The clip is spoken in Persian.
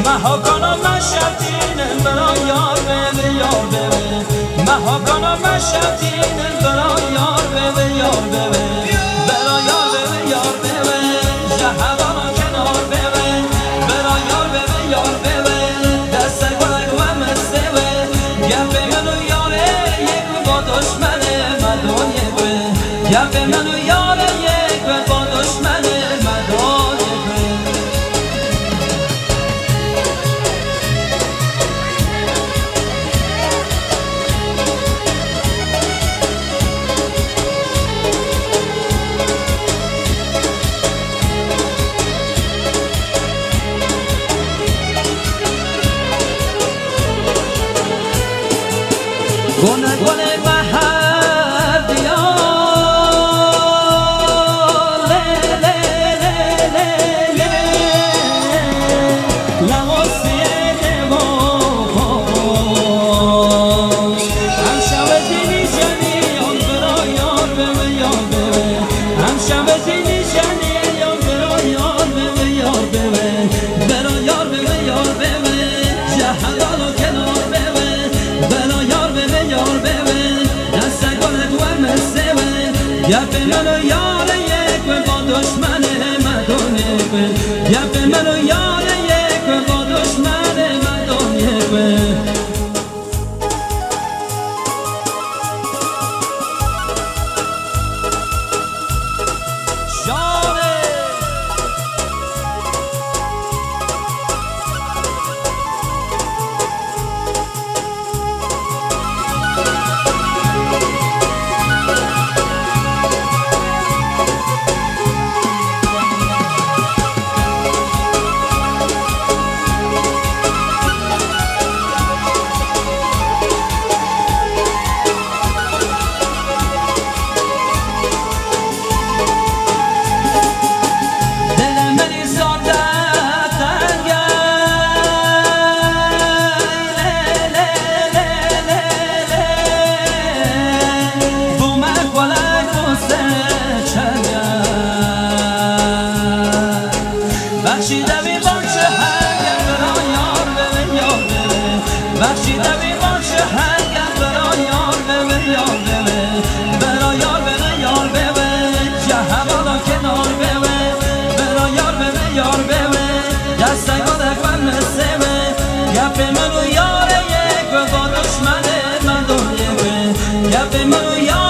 مهاکانا مشتین برای یار به یار ببه مهاکانا مشتین برای یار به یار ببه برای یار به یار ببه جهوانا کنار ببه برای یار به یار ببه دست گلک و مستوه گپ منو یاره یک با دشمن مدانیه به گپ منو یاره یک با دشمن مدانیه به گونه گونه بهر دیار لواسیه نماز هم شب دینی جنی یان برای یار به یار ببه هم شب دینی جنی یان برای یار به یار ببه برای یار به یار ببه جهدالو کنار ببه برای یار به یار ببه دست گلت و مسوه گپ منو یار یک با دشمن مدانه به گپ منو یار یک با دشمن مدانه به بخشیده بی باشه هرگم برای یار به یار ببه بخشیده بی باشه هرگم برای یار به یار ببه برای یار به یار ببه جهوانا کنار ببه برای یار به یار ببه دست گلک و مسوه گپ منو یار یک با دشمن مدانیه به گپ منو یار